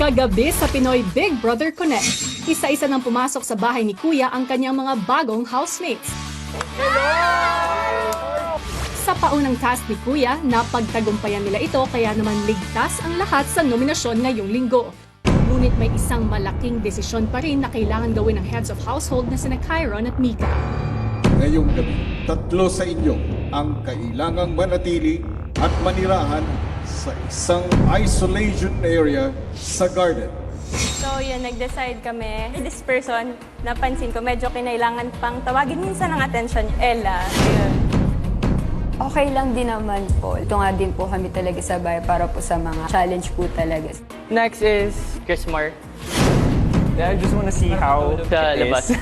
Kagabi sa Pinoy Big Brother Connect, isa-isa nang pumasok sa bahay ni Kuya ang kanyang mga bagong housemates. Sa paunang task ni Kuya, napagtagumpayan nila ito kaya naman ligtas ang lahat sa nominasyon ngayong linggo. Ngunit may isang malaking desisyon pa rin na kailangan gawin ng heads of household na sina Kyron at Mika. Ngayong gabi, tatlo sa inyo ang kailangang manatili at manirahan sa isang isolation area sa garden. So yun, nag-decide kami. This person, napansin ko, medyo kinailangan pang tawagin minsan ng attention. Ella, yun. Okay lang din naman po. Ito nga din po kami talaga sabay para po sa mga challenge po talaga. Next is Chrismar. Yeah, I just want to see how Sa it labas. is.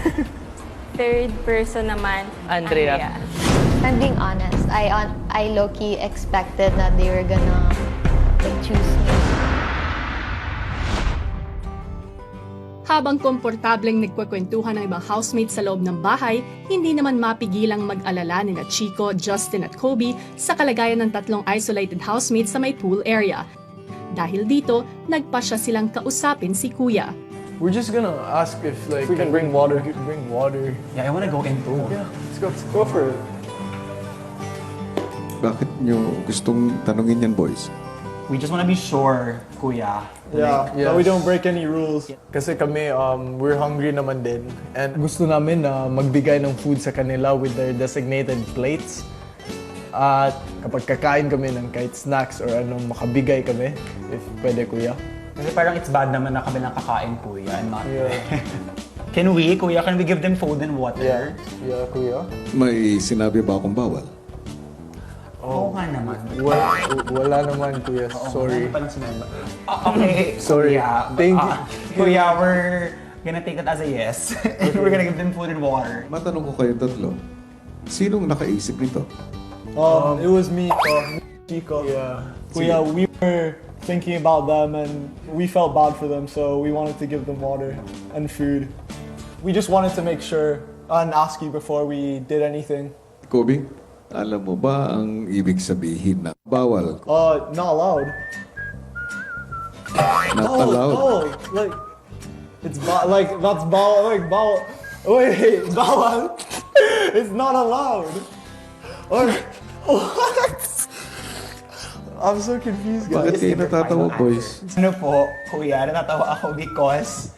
Third person naman, Andrea. I'm being honest. I low-key expected that they were gonna choose me. Habang komportableng nagkwekwentuhan ng ibang housemates sa loob ng bahay, hindi naman mapigilang mag-alala nina Chico, Justin at Kobe sa kalagayan ng tatlong isolated housemates sa may pool area. Dahil dito, nagpasya silang kausapin si Kuya. We're just gonna ask if like We can bring water. we can bring water. Yeah, I want to go in too. Yeah, let's go for it. Bakit nyo gustong tanungin yan, boys? We just want to be sure, Kuya. Yeah, Like, that we don't break any rules. Kasi kami, we're hungry naman din. And gusto namin na magbigay ng food sa kanila with their designated plates. At kapag kakain kami ng kahit snacks or anong makabigay kami, if pwede, Kuya. Kasi parang it's bad naman na kami lang kakain, Kuya, and not... Yeah. Can we, Kuya, can we give them food and water? Yeah, Kuya. May sinabi ba akong bawal? Oo nga naman. Wala naman, Kuya. Sorry. Ano palang sinabi? Okay, Sorry. Kuya. Thank you. Kuya, we're gonna take it as a yes. And we're gonna give them food and water. Matanong ko kayong tatlo, sinong nakaisip nito? It was me, Chico. Yeah. Kuya, we were thinking about them and we felt bad for them, so we wanted to give them water and food. We just wanted to make sure and ask you before we did anything. Kobe, alam mo ba ang ibig sabihin ng bawal? Not allowed. Not allowed? Oh, like, it's like, that's bawal. Wait, bawal? It's not allowed. Or, what? I'm so confused, Bakit guys. kayo natatawa, boys? Ano po, Kuya, natatawa ako because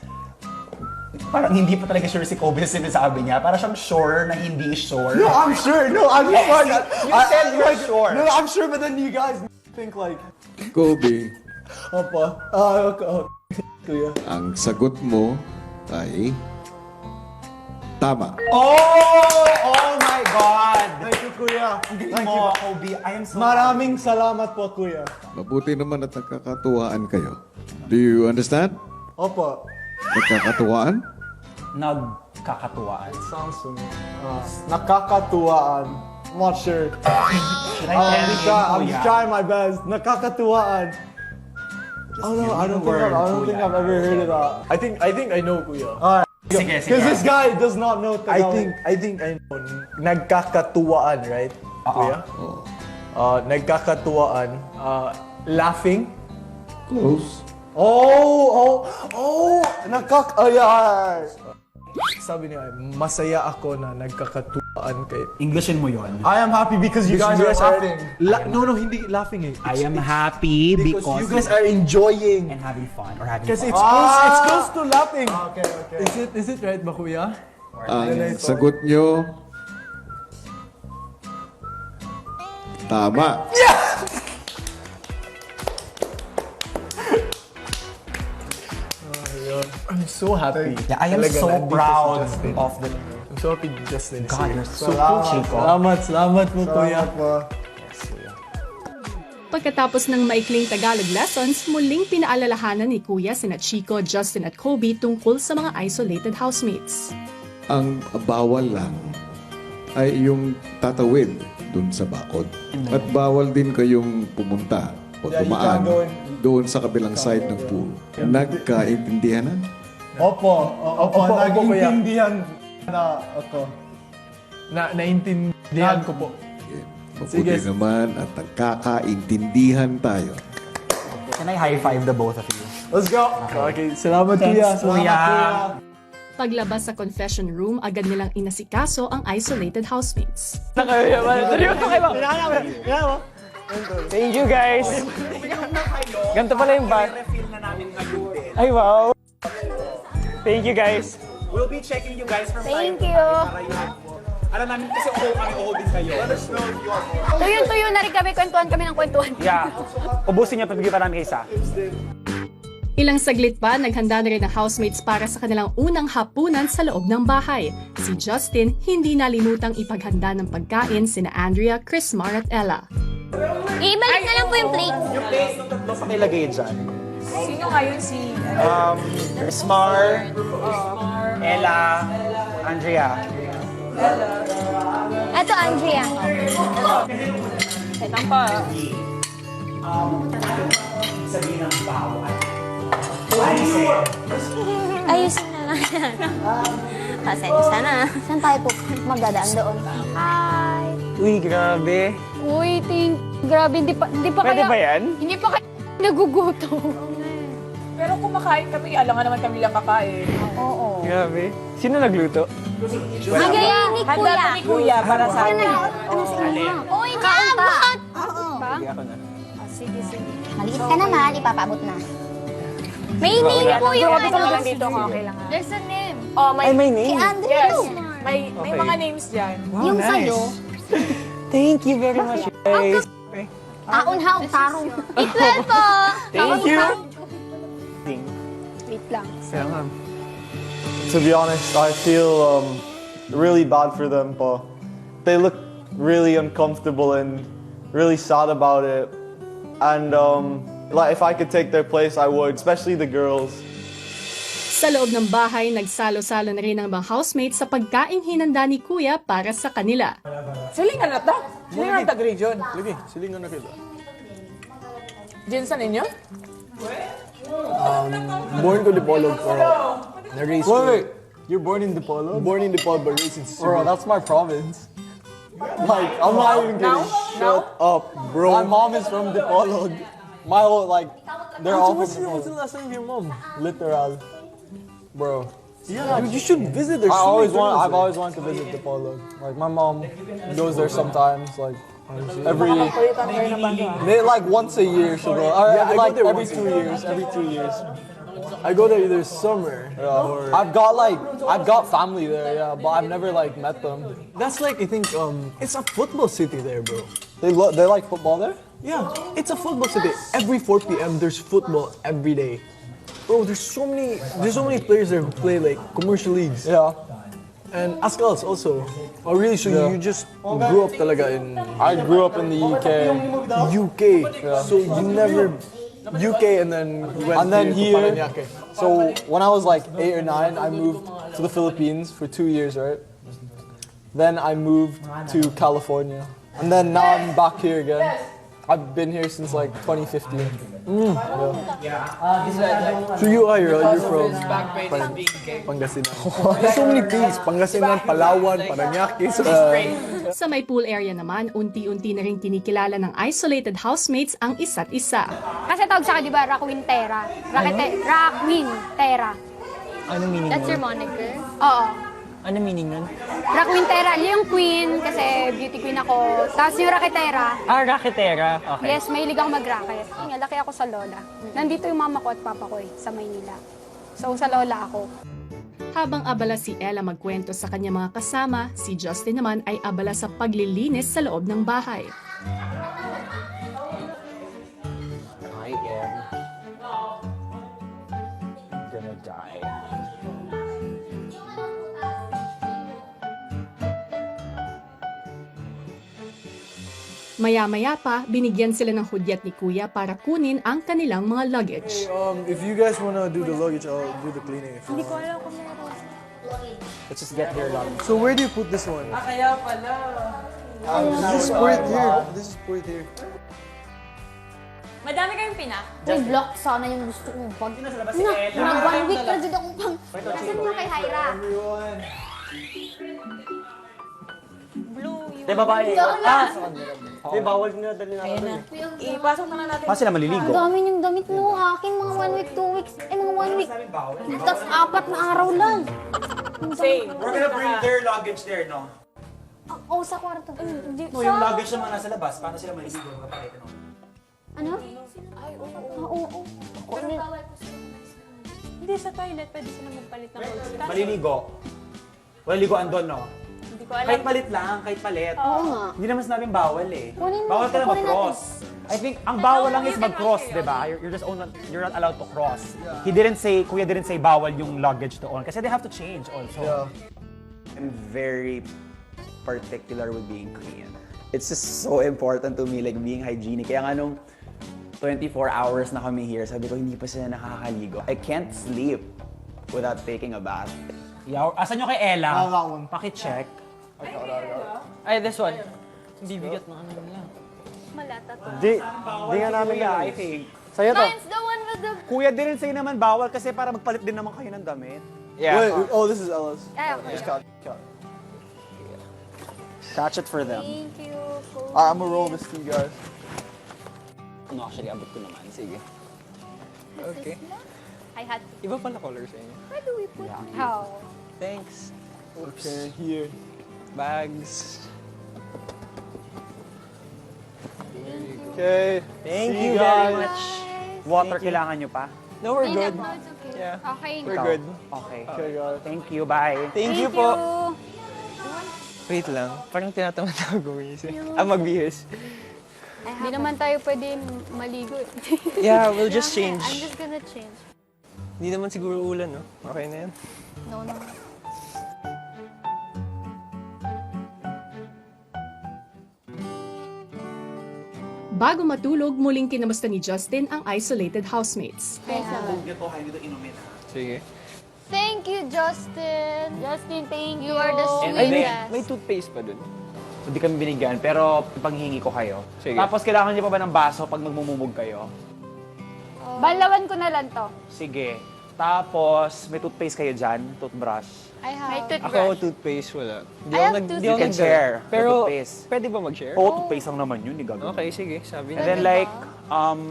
parang hindi pa talaga sure si Kobe sa sinasabi niya. Parang siyang sure na hindi sure. No, I'm sure. No, I'm Yes, like, you said you're sure. No, I'm sure, but then you guys think like, Kobe, Opa. Kuya. ang sagot mo ay tama. Oh my God! Thank you, Kuya. Ang galing Thank mo, you. Kobe. I am so Maraming salamat po, Kuya. Mabuti naman at nagkakatuwaan kayo. Do you understand? Opo. Nagkakatuwaan? nagkakatuwaan. Sounds familiar. Nakakatuwaan. I'm not sure. Should I tell I'm him, just Kuya? trying my best. Nakakatuwaan. Oh no, I don't think I've ever heard of that. I think I know, Kuya. Sige, sige. Because this guy does not know Tagalog. I think I know. Nagkakatuwaan, right? Kuya? Nagkakatuwaan. Laughing. Close. Oh, yeah. Sabi niya, masaya ako na nagkakatuwaan kay... Englishin mo yon. I am happy because you guys are laughing. No, hindi laughing eh. I am happy because you guys are enjoying. and having fun or having Kasi fun. it's close to laughing. Okay. Is it right ba, Kuya? Ang sagot nyo, tama. I'm so happy. Yeah, I am Talaga, so nandito si proud Justin. of the... I'm so happy Justin is God, here. you're so cool, Chico. Salamat po, Kuya. Pagkatapos ng maikling Tagalog lessons, muling pinaalalahanan ni Kuya sina Chico, Justin at Kobe tungkol sa mga isolated housemates. Ang bawal lang ay yung tatawid dun sa bakod. At bawal din kayong pumunta o Yeah, you tumaan can't go in. doon sa kabilang side ng pool. Nagkaintindihan na? Opo, Opo, Kuya. nag-intindihan na ako. Naintindihan ko po. Mabuti Sige. naman at nagkakaintindihan tayo. Can I high five the both of you? Let's go! Okay, salamat kuya. Kuya. Paglabas sa confession room, agad nilang inasikaso ang isolated housemates. Thank you, guys. Ganito pala yung bar. Ay, wow. Thank you, guys. We'll be checking you guys from Thank time to you. time para alam namin kasi kami din kayo. Let us know if you are. Tuyo-tuyo na rin kami, kwentuhan kami ng kwentuhan. Yeah. Ubusin niya, pabigyan pa namin isa. Ilang saglit pa, naghanda na rin ang housemates para sa kanilang unang hapunan sa loob ng bahay. Si Justin, hindi nalimutang ipaghanda ng pagkain sina Andrea, Chrismar at Ella. Ibalik na lang po yung plate. Yung place ng tatlo pakilagay dyan. Sino ngayon si... Smar, Ella, Andrea. Ito, Andrea. Itang pa. Sabihin ng bawal. Ayusin na lang yan. Pasensya na. Saan tayo po magdadaan doon? Hi! Uy, grabe. Uy, grabe, hindi pa Pwede kaya... ba yan? Hindi pa kaya nagugutom. Pero kumakain kami, alam nga naman kami lang kakain. Oo. Grabe. Sino nagluto? Magaya ni Handa Kuya. to ni Kuya para sa amin. Ano sa inyo? Uy, naabot! Sige ako na. Sige. Maliit ka naman, ipapaabot na. May name po yung Grabe ka ano. lang dito kung okay lang. There's a name. Oh, Ay, may name. Si Andrea. Yes. May mga names dyan. Yung sa'yo, Thank you very much, guys. aunhaw tarong. Equal po! Thank you. Wait lang. To be honest, I feel really bad for them, po. They look really uncomfortable and really sad about it. And like if I could take their place, I would, especially the girls. Sa loob ng bahay, nagsalo-salo na rin ang mga housemates sa pagkaing hinanda ni Kuya para sa kanila. Silingan na to. Silingan na tag region. Lagi, silingan na kita. Jinsan ninyo? Born ko Dipolog, pero na-raise ko. Wait, you're born in Dipolog? Born in Dipolog, but raised in Bro, Cebu. that's my province. Like, I'm not even kidding. Shut up, bro. My mom is from Dipolog. My whole, like, they're all from What's the Dipolog. last name of your mom? Literal. Bro. Yeah, dude, you should visit. There's I've always wanted to visit Dipolog. Like, my mom goes there sometimes, like, like once a year she'll go. Or, Yeah, I go like there every once a 2 years, every 2 years. I go there either summer or... I've got family there, yeah, but I've never like met them. That's like, I think, it's a football city there, bro. They like football there? Yeah, it's a football city. Every 4 p.m. there's football every day. Bro, there's so many players there who play like commercial leagues. Yeah. And Ascals also. Oh really, so you just grew up talaga in I grew up in the UK. UK. So you never UK and then went And then to here, Parañaque. so when I was like 8 or 9, I moved to the Philippines for 2 years, right? Then I moved to California. And then now I'm back here again. I've been here since like 2015. So you're from Pangasinan. There's so many things. Pangasinan, Palawan, Parañaque. So, Sa may pool area naman, unti-unti na rin kinikilala ng isolated housemates ang isa't isa. Kasi tawag sa akin, di ba, Rakwintera. Rakwintera. Anong meaning That's your nun? moniker? Oo. Anong meaning nun? Rakwintera, yung queen, kasi beauty queen ako. Tapos yung raketera, Ah, raketera. Okay. yes, mahilig ako mag-racket. Nga, laki ako sa lola. Nandito yung mama ko at papa ko sa Maynila. So, sa lola ako. Habang abala si Ella magkwento sa kanyang mga kasama, si Justin naman ay abala sa paglilinis sa loob ng bahay. I am gonna die. Maya-maya pa, binigyan sila ng hudyat ni Kuya para kunin ang kanilang mga luggage. if you guys wanna do the luggage, I'll do the cleaning. Hindi ko alam kung meron. Let's just get there lang. So where do you put this one? Kaya pala. Just pour it here. This is pour it here. Madami kayong pinak. Uy, block sana yung gusto kong pag... Mga 1 week na dito akong pang... Nasaan mo kay Hyra? Di ba ba? Di, bawal na dali natin. Ipasok na lang natin. Paano sila maliligo? Ang dami yung damit no, akin mga 1 week, 2 weeks, mga 1 week. Tapos 4 na araw lang. Same. We're gonna bring their luggage there, no? Oo, sa kwarto. No, yung luggage naman nasa labas. Paano sila maliligo? Magpapakita no? Ano? Ay, oo. Hindi, sa toilet, pwede sila magpalit ng clothes. Maliligo. Wala liguan doon, no? Hindi ko alam. Kahit palit lang, kahit palit. Oo nga. Hindi naman sinabing bawal eh. Kunin mo, Bawal ka na kunin mag-cross. I think, ang bawal lang is mag-cross, di ba? You're not allowed to cross. Kuya didn't say bawal yung luggage doon. Kasi they have to change also. I'm very particular with being clean. It's just so important to me, like being hygienic. Kaya nga nung 24 hours na kami here, sabi ko, hindi pa sila nakakaligo. I can't sleep without taking a bath. Asan nyo kay Ella? that one. Paki-check. Ay, this one. Hindi bigat ng ano nila. Malata to. Di nga namin Kuya, yan. I think. Sa'yo to. Mine's the one with the... Kuya didn't say naman bawal kasi para magpalit din naman kayo ng damit. Wait, oh, this is Ella's. Ay, okay. Just cut. Catch it for them. Thank you. I'm gonna roll this to you guys. No, actually, abot ko naman. Sige. Okay. I had... Iba pala color sa inyo. Where do we put... How? Thanks. Okay, here. Bags. Okay. Thank See you you very guys. much. Water kailangan nyo pa? No, we're good. No, it's okay. Yeah. Okay na. We're good. Okay. Okay, guys. Thank you, bye. Thank you po. Wait lang. Parang tinatamad ako gawin isa. Magbihis. Hindi naman tayo pwede maligo. Yeah, we'll just change. I'm just gonna change. Hindi naman siguro ulan, no? Okay na yan. No. Bago matulog, muling kinamusta ni Justin ang isolated housemates. Sige. Thank you, Justin. Justin, thank you. You are the And may sweetest. toothpaste pa dun. Hindi kami binigyan, pero ipanghingi ko kayo. Sige. Tapos kailangan niyo pa ba ng baso pag magmumumog kayo? Balawan ko na lang to. Sige. Tapos, may toothpaste kayo dyan, toothbrush. I have. May toothbrush. Ako, toothpaste, wala. Hindi I ako have hindi You ako can nagdala. share the Pero, toothpaste. pwede ba mag-share? Oo, toothpaste lang naman yun, ni gagawin. Okay, sige. Sabi And na. then like,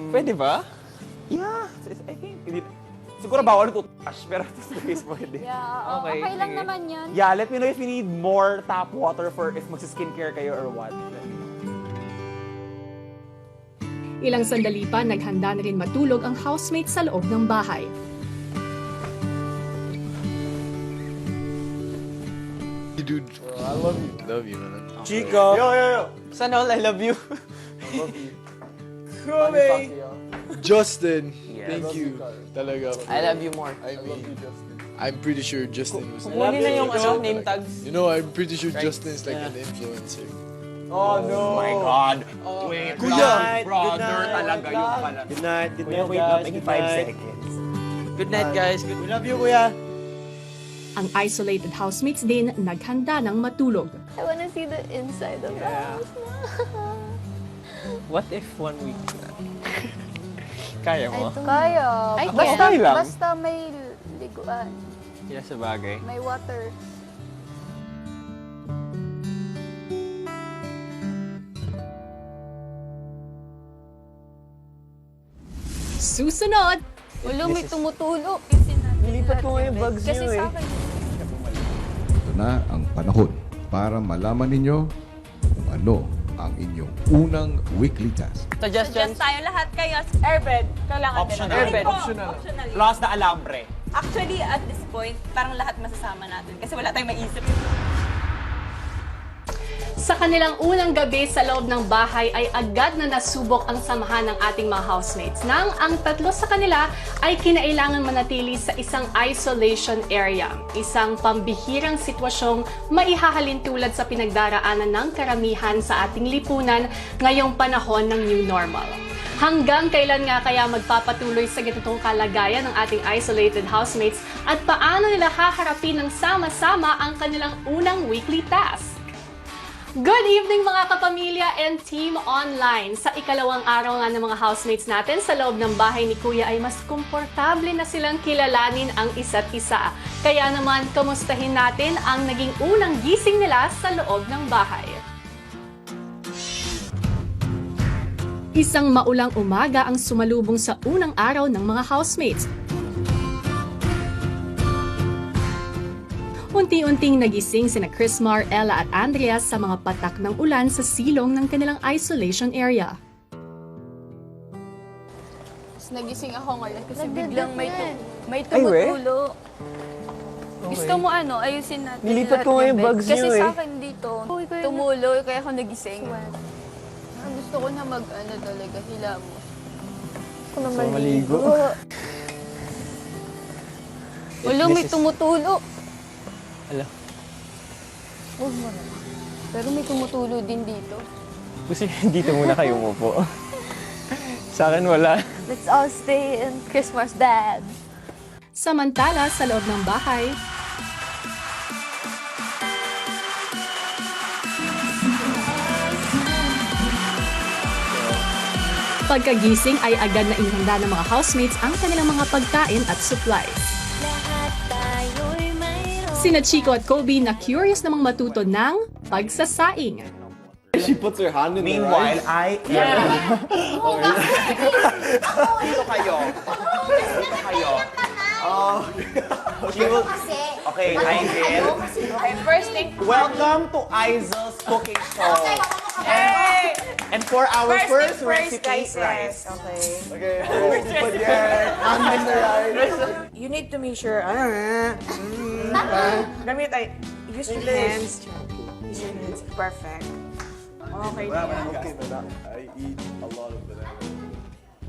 Pwede ba? yeah, I think, siguro bawal yung toothbrush, pero toothpaste pwede. Yeah, oo. Okay, Okay lang sige. naman yan. Yeah, let me know if you need more tap water for if magsi-skincare kayo or what. Ilang sandali pa, naghanda na rin matulog ang housemates sa loob ng bahay. Dude, I love you. Love you, man. Chico! Yo. Sana all I love you. Kobe! Justin, Yes. thank you. Talaga. I love you more. I mean, I'm pretty sure Justin was. Kunin na yung ano, name tags. You know, I'm pretty sure Justin is like an influencer. Oh, no. Oh my God. Wait, Kuya. brother talaga yung pala. Good night. Good Kuya, night, wait lang, guys. maybe Good 5 night. seconds. Good night, guys. Good We love you, Kuya. Ang isolated housemates din naghanda ng matulog. I wanna see the inside of the house. What if 1 week na? Kaya mo? Kaya. I Basta, can. lang. basta may liguan. Yeah, sa bagay. May water. Susunod, Ulo, may tumutulo. Nilipat ko nga yung bags Kasi niyo sa eh. akin, Ito na ang panahon para malaman ninyo kung ano ang inyong unang weekly task. Suggestions? Just tayo lahat kayo. Airbed. Kailangan Optional. din. Airbed. Optional. Plus the alambre. Actually, at this point, parang lahat masasama natin. Kasi wala tayong maisip. sa kanilang unang gabi sa loob ng bahay ay agad na nasubok ang samahan ng ating mga housemates nang ang tatlo sa kanila ay kinailangan manatili sa isang isolation area. Isang pambihirang sitwasyong maihahalin tulad sa pinagdaraanan ng karamihan sa ating lipunan ngayong panahon ng new normal. Hanggang kailan nga kaya magpapatuloy sa ganitong kalagayan ng ating isolated housemates at paano nila haharapin ng sama-sama ang kanilang unang weekly task? Good evening mga kapamilya and team online! Sa ikalawang araw nga ng mga housemates natin sa loob ng bahay ni Kuya ay mas komportable na silang kilalanin ang isa't isa. Kaya naman, kamustahin natin ang naging unang gising nila sa loob ng bahay. Isang maulang umaga ang sumalubong sa unang araw ng mga housemates. Unti-unting nagising sina Chrismar, Ella at Andrea sa mga patak ng ulan sa silong ng kanilang isolation area. Nagising ako ngayon kasi biglang may Ay, tumutulo. Gusto mo ayusin natin. Nilipat lahat ko nga yung bed. bags Kasi niyo sa akin dito, tumulo, kaya ako nagising. Gusto ko na talaga, hilamos. Ako na maligo. Wala, may tumutulo. Ala. Huwag mo na. Pero may tumutulo din dito. Gusto niyo dito muna kayo umupo. Sa akin wala. Let's all stay in Christmas, Dad. Samantala, sa loob ng bahay, pagkagising ay agad na inihanda ng mga housemates ang kanilang mga pagkain at supplies. Sina Chico at Kobe na curious namang matuto ng pagsasaing. She puts her hand in Meanwhile, I am... Dito kayo. Dito kayo. She will... Okay, Aizel. Okay, first thing, Welcome to Aizel's cooking show. Hey! And for our first recipe, rice. Okay, put your hand in the rice. You need to make sure, gamit ay, use your hands. Use your hands. Perfect. Okay. Okay, but I eat a lot of banana.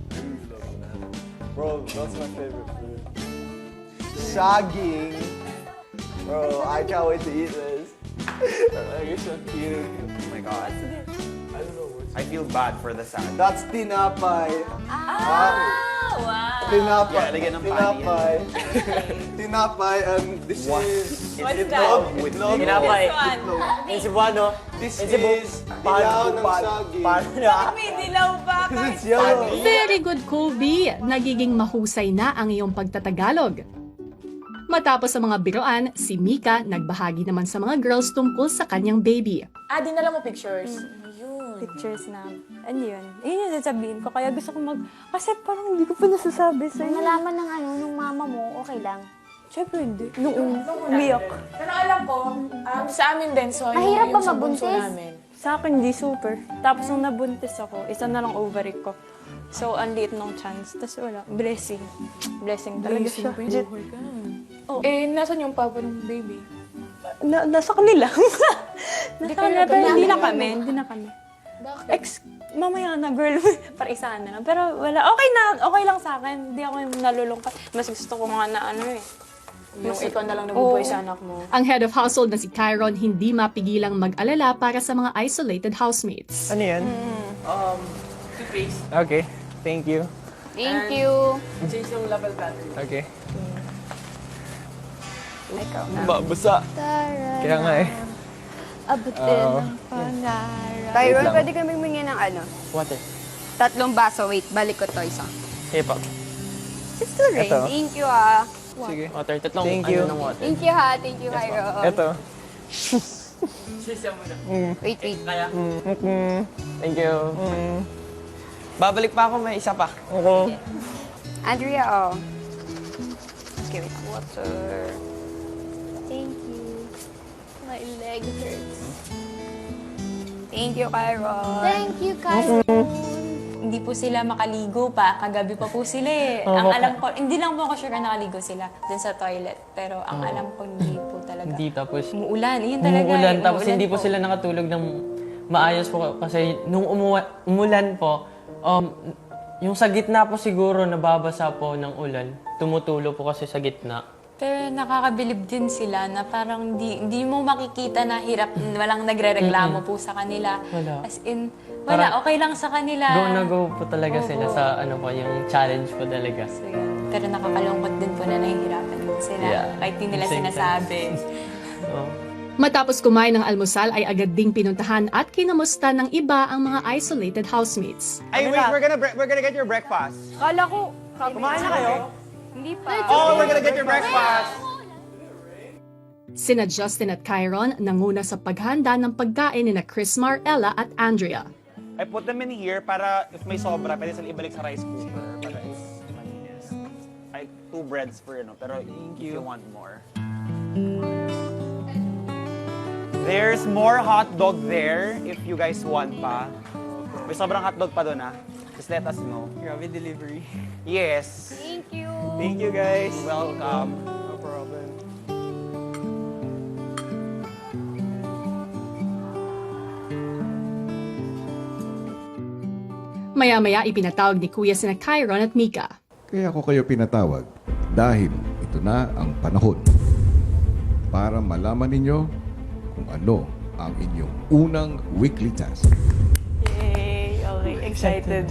I really love banana. Bro, that's my favorite food. Shagging. Bro, I can't wait to eat this. You're so cute. Oh my God. I don't know what's I feel bad for the sad. That's tinapay. wow. Tinapay. Yeah, lagyan ng tinapay. Tinapay, and this is... What's itlog. that? With itlog. Tinapay. In Cebuano, This in Cebu, is dilaw ng saging. May dilaw pa. It's yellow. Very good, Kobe! Nagiging mahusay na ang iyong pagtatagalog. Matapos sa mga biroan, si Mika nagbahagi naman sa mga girls tungkol sa kanyang baby. dinala mo pictures. Pictures na, yun yung sasabihin ko. Kaya gusto ko kasi parang hindi ko pa nasasabi sa'yo. Nalaman ng nung mama mo, okay lang. Siyempre hindi. Noong umiyak. Pero alam ko, sa amin din, so Mahirap ba sa bunso mabuntis? namin. Sa akin, di super. Tapos nung nabuntis ako, isa na lang ovary ko. So, ang liit ng chance. Tapos wala. Blessing. Blessing talaga siya. Oh. Nasan yung papa ng baby? Nasa kanila. Nasa kanila, pero hindi na kami. Bakit? Mamaya na, girl. Para isahan na lang. Pero wala. Okay lang sa akin. Hindi ako yung nalulungkot. Mas gusto ko nga na Yung ikaw na lang nabubuhay sa anak mo. Ang head of household na si Kyron hindi mapigilang mag-alala para sa mga isolated housemates. Ano yan? Toothpaste. Okay. Thank you. Thank you. Change yung level battery. Okay. Babasa. Kaya nga eh. Abutin ng pangarap. Wait lang. Pwede kami humingi ng Water. 3 baso. Wait, balik ko to isa. Hip hop. It's too rain. Ito. Thank you, ah. Sige. Water, tatlong Thank you. ng water. Thank you, ha. Thank you, Cairo. Ito. Sisya mo na. Wait. Kaya? Thank you. Babalik pa ako, may isa pa. Okay. Andrea, oh. Okay, wait. Water. Thank you. My leg hurts. Thank you, Cairo. Thank you, Cairo. Hindi po sila makaligo pa. Kagabi pa po sila eh. Ang alam ko, hindi lang po ako sure na nakaligo sila dun sa toilet. Pero ang alam ko, hindi po talaga. Hindi, tapos Umuulan. Yun talaga. umuulan, eh. tapos Umuulan hindi po sila nakatulog ng maayos po kasi nung umulan po, yung sa gitna po siguro nababasa po ng ulan. Tumutulo po kasi sa gitna. Pero nakakabilib din sila na parang hindi mo makikita na hirap, walang nagre-reklamo po sa kanila. Wala. As in, wala, okay lang sa kanila. Go na go po talaga sila sa ano po, yung challenge po talaga. So, yun. Pero nakakalungkot din po na nahihirapan din sila. Yeah. Kahit di nila Same sinasabi. Oh. Matapos kumain ng almusal ay agad ding pinuntahan at kinamusta ng iba ang mga isolated housemates. Hey, wait, we're gonna get your breakfast. Kala ko, Kumain na kayo? hindi pa. Oh, we're gonna get your breakfast. Sina Justin at Kyron nanguna sa paghanda ng pagkain ni na Chrismar, Ella at Andrea. I put them in here para if may sobra, pwede sila ibalik sa rice cooker para it's malinis. Ay, 2 breads for pero if you want more. There's more hot dog there if you guys want pa. May sobrang hot dog pa doon Just let us know. Grabe delivery. Yes. Thank you. Thank you guys. Welcome. No problem. Maya-maya ipinatawag ni Kuya sina Kyron at Mika. Kaya ako kayo pinatawag dahil ito na ang panahon para malaman ninyo kung ano ang inyong unang weekly task. Yay! Okay, excited.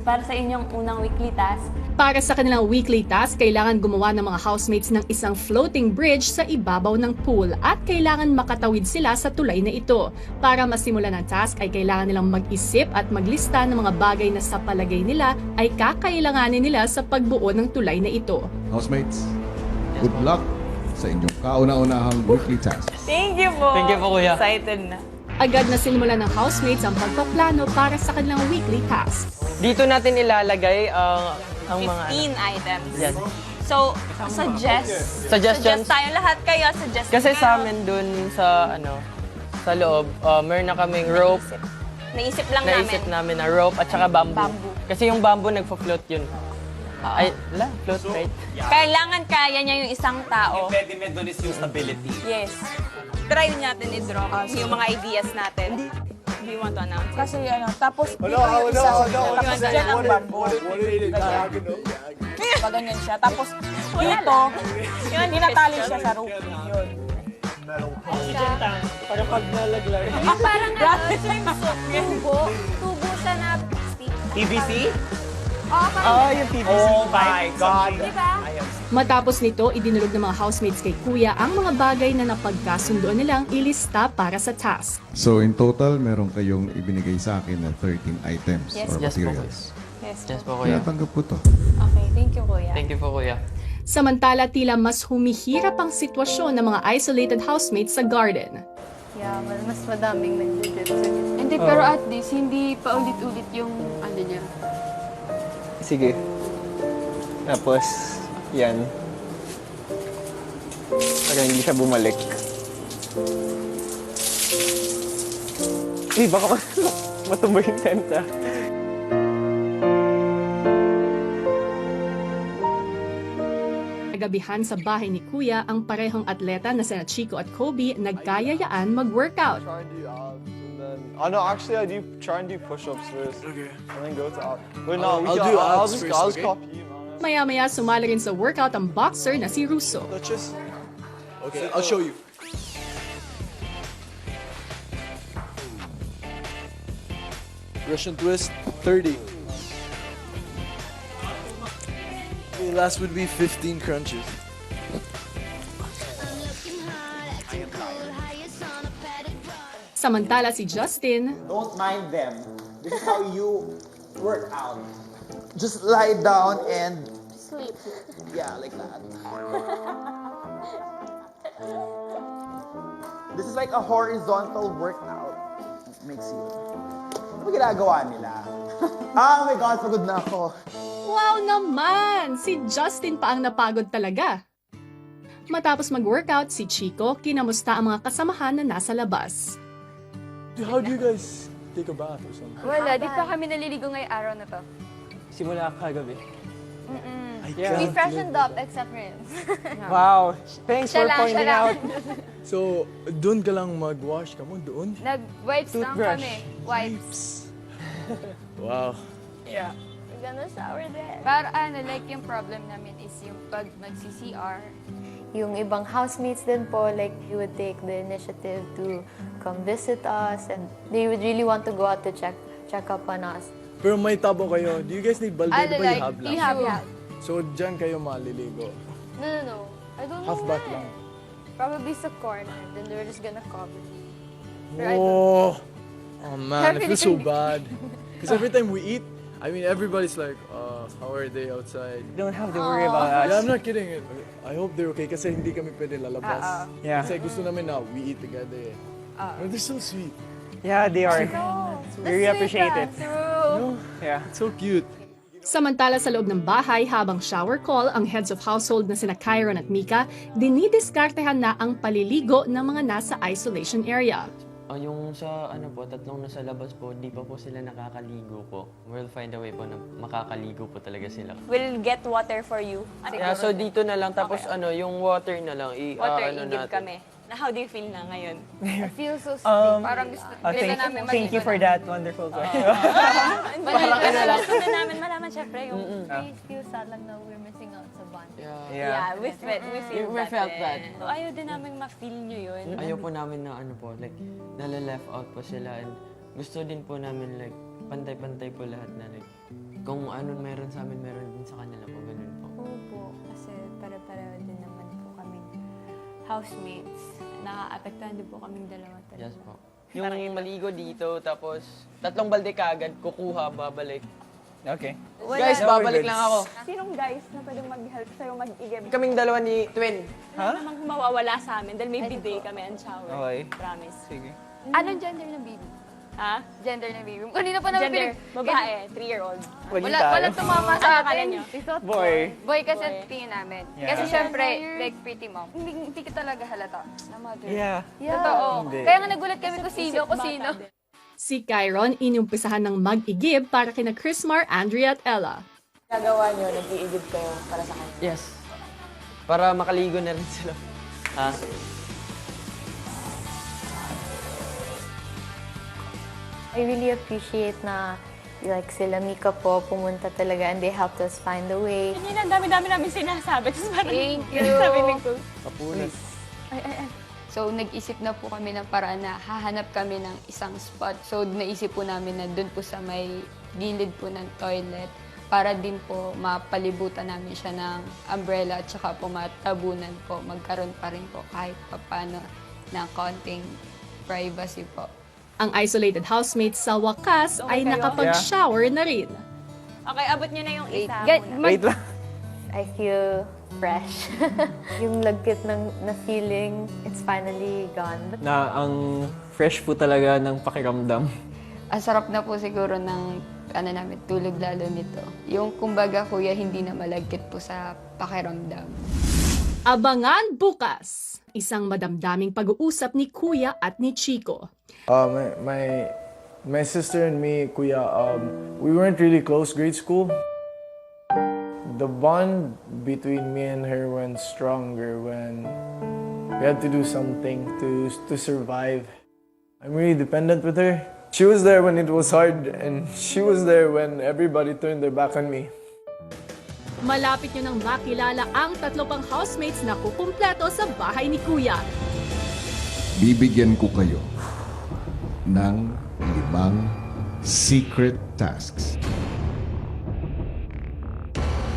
Para sa inyong unang weekly task, Para sa kanilang weekly task, kailangan gumawa ng mga housemates ng isang floating bridge sa ibabaw ng pool at kailangan makatawid sila sa tulay na ito. Para masimulan ang task ay kailangan nilang mag-isip at maglista ng mga bagay na sa palagay nila ay kakailanganin nila sa pagbuo ng tulay na ito. Housemates, good luck sa inyong kauna-unahang weekly task. Thank you po. Thank you po, Kuya. Excited na. Agad na sinimulan ng housemates ang pagpaplano para sa kanilang weekly task. Dito natin ilalagay ang mga 15 items. Yan. So, suggest Suggestions. tayo lahat kayo, suggest Kasi kayo. sa amin dun sa loob, meron na kaming rope. Naisip lang Naisip namin. namin na rope at saka bamboo. Bamboo. Kasi yung bamboo nagfo-float yun. Ay, float, right? Kailangan kaya niya yung isang tao. Impediment doon is yung stability. Yes. Try natin i-draw yung mga ideas natin. Do you want to announce? Kasi tapos dito yung isa. Tapos dyan ang bamboo. Ganyan siya. Tapos dito, tinatali siya sa rope. Yun. Para pag nalaglag. Yung parang tubo siya na stick. TVC? Yung TVC. Oh my God. Diba? Matapos nito, idinulog ng mga housemates kay Kuya ang mga bagay na napagkasundoan nilang ilista para sa task. So in total, meron kayong ibinigay sa akin na 13 items Yes. or Yes po, materials. Yes. Yes po, Kuya. Tinatanggap ko to. Okay, thank you, Kuya. Thank you po, Kuya. Samantala, tila mas humihirap ang sitwasyon ng mga isolated housemates sa garden. Yeah, mas madaming nag-drip sa gitna. Hindi, pero at least, hindi pa ulit-ulit yung ano niya. Sige. Tapos, yan. Para hindi siya bumalik. Baka matumba yung tenta. Kagabihan sa bahay ni Kuya, ang parehong atleta na sina Chico at Kobe nagkayayaan mag-workout. No, actually, I do try and do push-ups first. Okay. And then go to abs. Wait, I'll do abs first, I'll just okay? copy you, man. Maya-maya sumali rin sa workout ang boxer na si Russo. Touches? Okay, I'll show you. Russian twist, 30. The last would be 15 crunches. Samantala si Justin, Don't mind them. This is how you work out. Just lie down and Sleep. yeah, like that. This is like a horizontal workout. Makes you. Ano ba ginagawa nila? Oh my God, pagod na ako. wow naman! Si Justin pa ang napagod talaga. Matapos mag-workout, si Chico, kinamusta ang mga kasamahan na nasa labas. How do you guys take a bath or something? Wala, di pa kami naliligo ngayong araw na to. Simula kagabi. We freshened up except rinse. Wow. Thanks for Siya lang, pointing siya lang. out. So, doon ka lang mag-wash ka mo? Doon? Nag-wipes lang Toothbrush. kami. Wipes. Wow. We're gonna shower there. Para like yung problem namin is yung pag nag-CCR, Yung ibang housemates din po, like, he would take the initiative to come visit us and they would really want to go out to check up on us. Pero may tabo kayo. Do you guys need balde? Di ba like, you have we lang? have. So, dyan kayo maliligo. No. I don't know. Half bath lang. Probably sa corner. Then we're just gonna cover. Pero I Oh man, it feels so bad. Because every time we eat, I mean, everybody's like, how are they outside? Don't have to worry about us. Yeah, I'm not kidding. I hope they're okay kasi hindi kami pwede lalabas. Yeah. Kasi gusto namin na we eat together. And they're so sweet. Yeah, they are. No, it's We appreciate it. True. Yeah. So cute. Samantala sa loob ng bahay habang shower call ang heads of household na sina Kyron at Mika, dinidiskartehan na ang paliligo ng mga nasa isolation area. Yung sa tatlong nasa labas po, di pa po sila nakakaligo po. We'll find a way po na makakaligo po talaga sila. We'll get water for you. Yeah, so dito na lang, tapos yung water na lang, Water, i-give kami. Na how do you feel na ngayon? I feel so sick. Parang gusto namin Thank you for that wonderful question. Gusto na namin malaman syempre yung... I feel sad lang na we're missing out sa bond. Yeah, we feel We felt that. So, ayaw din namin ma-feel nyo yun. Ayaw po namin na like, nala-left out po sila and gusto din po namin like, pantay-pantay po lahat na like, kung ano meron sa amin, meron din sa kanila po, ganun po. Opo, kasi pare-pareho din naman po kaming housemates. Nakaka-apektuhan din po kaming dalawa talaga. Yes po. Yung maligo dito, tapos 3 balde kagad, kukuha, babalik. Okay. Guys, babalik lang ako. Sinong guys na pwedeng mag-help sa'yo mag-igib? Kaming dalawa ni Twin. Wala namang mawawala sa amin dahil may bidet kami and shower. Okay. Promise. Sige. Anong gender ng baby? Ha? Gender ng baby. Kanina pa namin Gender, babae, 3-year-old. Wala tumama sa Akala atin. niyo? Boy. Boy kasi ang tingin namin. Yeah. Kasi syempre, like pretty mom. Hindi ka talaga halata na mother. Yeah. Totoo. Hindi. Kaya nga nagulat kami kung sino. Si Kyron inumpisahan ng mag-igib para kina Chrismar, Andrea at Ella. Gagawa niyo, nag-iigib kayo para sa kanya. Yes. Para makaligo na rin sila. Ha? I really appreciate na like sila Mika po pumunta talaga and they helped us find a way. Kanina, dami-dami namin sinasabi. Tapos parang, Thank you. sabi ni ko. Kapunas. So, nag-isip na po kami ng paraan na hahanap kami ng isang spot. So, naisip po namin na doon po sa may gilid po ng toilet para din po mapalibutan namin siya ng umbrella at saka po matabunan po. Magkaroon pa rin po kahit papano ng konting privacy po. Ang isolated housemates sa wakas ay nakapag-shower na rin. Okay, abot niyo na yung isa Wait lang. I feel fresh. Yung lagkit na feeling, it's finally gone. Na ang fresh po talaga ng pakiramdam. Ang sarap na po siguro ng namin, tulog lalo nito. Yung kumbaga kuya, hindi na malagkit po sa pakiramdam. Abangan bukas! Isang madamdaming pag-uusap ni Kuya at ni Chico. My sister and me, Kuya, we weren't really close grade school. The bond between me and her went stronger when we had to do something to survive. I'm really dependent with her. She was there when it was hard, and she was there when everybody turned their back on me. Malapit nyo nang makilala ang 3 pang housemates na kukumpleto sa bahay ni Kuya. Bibigyan ko kayo ng 5 secret tasks.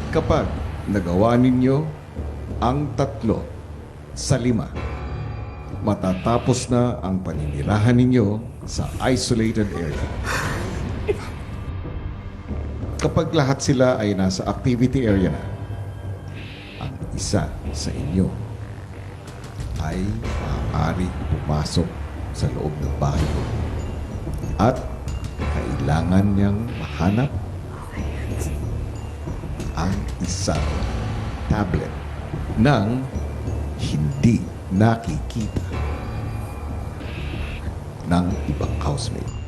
Kapag nagawa ninyo ang 3 sa 5, matatapos na ang paninirahan ninyo sa isolated area. Kapag lahat sila ay nasa activity area na, ang isa sa inyo ay maaari pumasok sa loob ng bahay at kailangan niyang mahanap ang isang tablet ng hindi nakikita ng ibang housemate.